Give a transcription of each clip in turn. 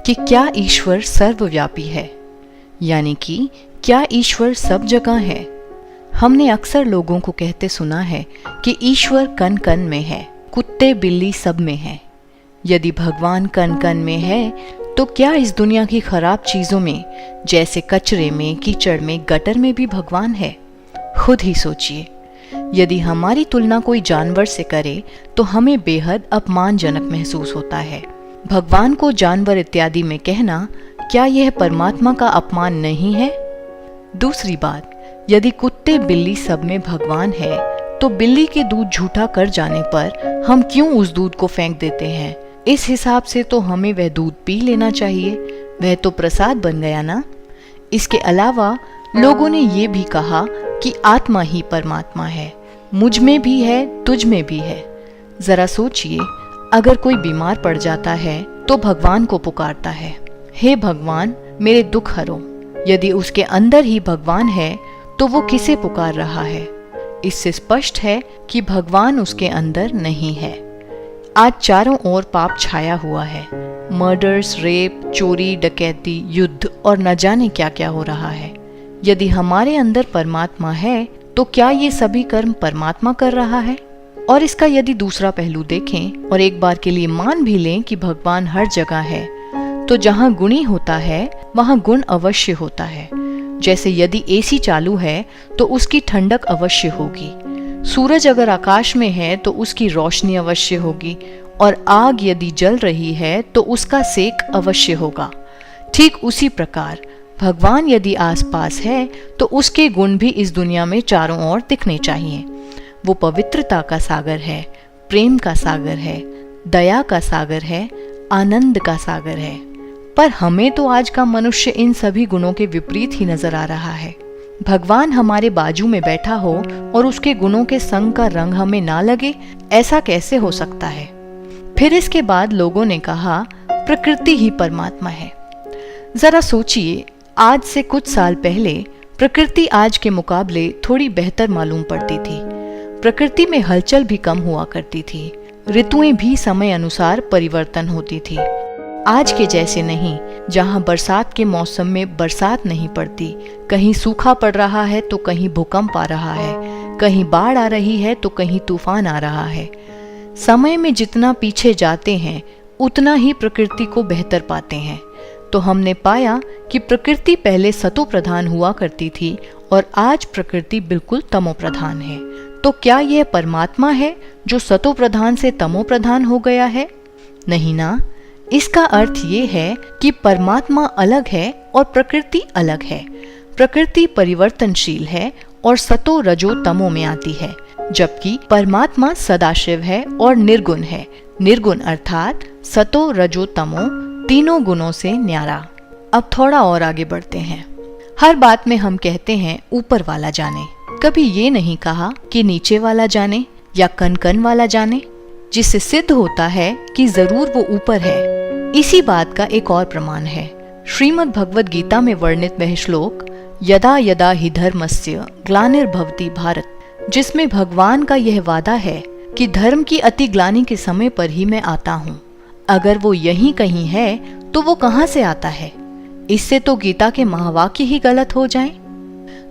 कि क्या ईश्वर सर्वव्यापी है, यानी कि क्या ईश्वर सब जगह है। हमने अक्सर लोगों को कहते सुना है कि ईश्वर कण कण में है, कुत्ते बिल्ली सब में है। यदि भगवान कण कण में है तो क्या इस दुनिया की खराब चीजों में, जैसे कचरे में, कीचड़ में, गटर में भी भगवान है? खुद ही सोचिए। यदि हमारी तुलना कोई जानवर से करे तो हमें बेहद अपमानजनक महसूस होता है। भगवान को जानवर इत्यादि में कहना, क्या यह परमात्मा का अपमान नहीं है? दूसरी बात, यदि कुत्ते बिल्ली सब में भगवान है तो बिल्ली के दूध झूठा कर जाने पर हम क्यों उस दूध को फेंक देते हैं? इस हिसाब से तो हमें वह दूध पी लेना चाहिए, वह तो प्रसाद बन गया ना। इसके अलावा लोगों ने ये भी कहा कि आत्मा ही परमात्मा है, मुझ में भी है, तुझ में भी है। जरा सोचिए, अगर कोई बीमार पड़ जाता है तो भगवान को पुकारता है, हे भगवान मेरे दुख हरो। यदि उसके अंदर ही भगवान है तो वो किसे पुकार रहा है? इससे स्पष्ट है कि भगवान उसके अंदर नहीं है। आज चारों ओर पाप छाया हुआ है। मर्डर्स, रेप, चोरी, डकैती, युद्ध और न जाने क्या क्या हो रहा है। यदि हमारे अंदर परमात्मा है तो क्या ये सभी कर्म परमात्मा कर रहा है? और इसका यदि दूसरा पहलू देखें और एक बार के लिए मान भी लें कि भगवान हर जगह है, तो जहाँ गुणी होता है वहाँ गुण अवश्य होता है। जैसे यदि एसी चालू है तो उसकी ठंडक अवश्य होगी, सूरज अगर आकाश में है तो उसकी रोशनी अवश्य होगी, और आग यदि जल रही है तो उसका सेक अवश्य होगा। ठीक उसी प्रकार भगवान यदि आसपास है तो उसके गुण भी इस दुनिया में चारों ओर दिखने चाहिए। वो पवित्रता का सागर है, प्रेम का सागर है, दया का सागर है, आनंद का सागर है। पर हमें तो आज का मनुष्य इन सभी गुणों के विपरीत ही नजर आ रहा है। भगवान हमारे बाजू में बैठा हो और उसके गुणों के संग का रंग हमें ना लगे, ऐसा कैसे हो सकता है? फिर इसके बाद लोगों ने कहा प्रकृति ही परमात्मा है। जरा सोचिए, आज से कुछ साल पहले प्रकृति आज के मुकाबले थोड़ी बेहतर मालूम पड़ती थी। प्रकृति में हलचल भी कम हुआ करती थी, ऋतुएं भी समय अनुसार परिवर्तन होती थी। आज के जैसे नहीं, जहां बरसात के मौसम में बरसात नहीं पड़ती, कहीं सूखा पड़ रहा है तो कहीं भूकंप आ रहा है, कहीं बाढ़ आ रही है तो कहीं तूफान आ रहा है। समय में जितना पीछे जाते हैं उतना ही प्रकृति को बेहतर पाते हैं। तो हमने पाया कि प्रकृति पहले सतो प्रधान हुआ करती थी और आज प्रकृति बिल्कुल तमो प्रधान है। तो क्या यह परमात्मा है जो सतो प्रधान से तमो प्रधान हो गया है? नहीं ना। इसका अर्थ ये है कि परमात्मा अलग है और प्रकृति अलग है। प्रकृति परिवर्तनशील है और सतो रजो तमो में आती है, जबकि परमात्मा सदाशिव है और निर्गुण है। निर्गुण अर्थात सतो रजो तमो तीनों गुणों से न्यारा। अब थोड़ा और आगे बढ़ते हैं। हर बात में हम कहते हैं ऊपर वाला जाने, कभी ये नहीं कहा कि नीचे वाला जाने या कण कण वाला जाने, जिससे सिद्ध होता है कि जरूर वो ऊपर है। इसी बात का एक और प्रमाण है श्रीमद् भगवद गीता में वर्णित वह श्लोक, यदा यदा हि धर्मस्य ग्लानिर्भवति भारत, जिसमें भगवान का यह वादा है कि धर्म की अति ग्लानि के समय पर ही मैं आता हूँ। अगर वो यहीं कहीं है तो वो कहाँ से आता है? इससे तो गीता के महावाक्य ही गलत हो जाएं।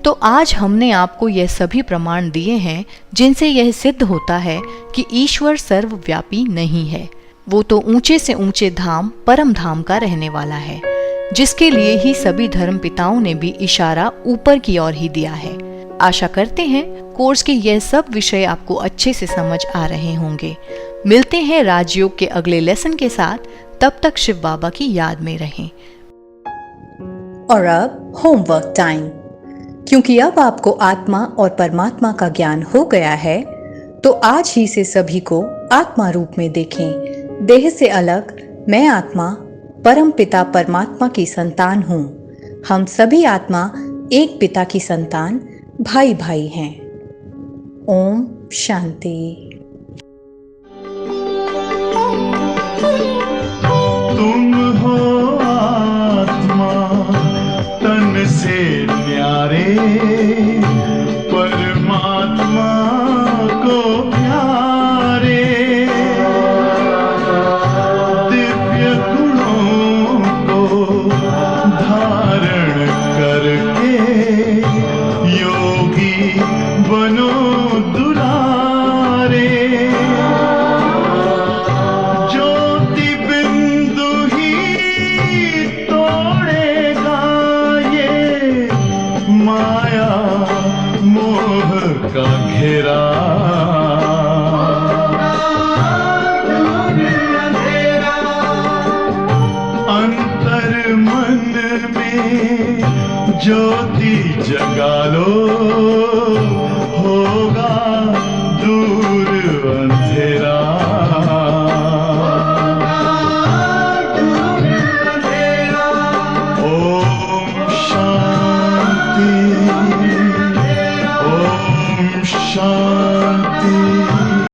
तो आज हमने आपको यह सभी प्रमाण दिए हैं जिनसे यह सिद्ध होता है कि ईश्वर सर्वव्यापी नहीं है। वो तो ऊंचे से ऊंचे धाम परम धाम का रहने वाला है, जिसके लिए ही सभी धर्म पिताओं ने भी इशारा ऊपर की ओर ही दिया है। आशा करते हैं कोर्स के यह सब विषय आपको अच्छे से समझ आ रहे होंगे। मिलते हैं राजयोग के अगले लेसन के साथ, तब तक शिव बाबा की याद में रहें। और अब होमवर्क टाइम। क्योंकि अब आपको आत्मा और परमात्मा का ज्ञान हो गया है, तो आज ही से सभी को आत्मा रूप में देखें। देह से अलग मैं आत्मा परम पिता परमात्मा की संतान हूँ। हम सभी आत्मा एक पिता की संतान भाई भाई हैं। ओम शांति। तुम हो आत्मा तन से न्यारे, परमात्मा को प्यारे, दिव्य गुणों ज्योति जगा लो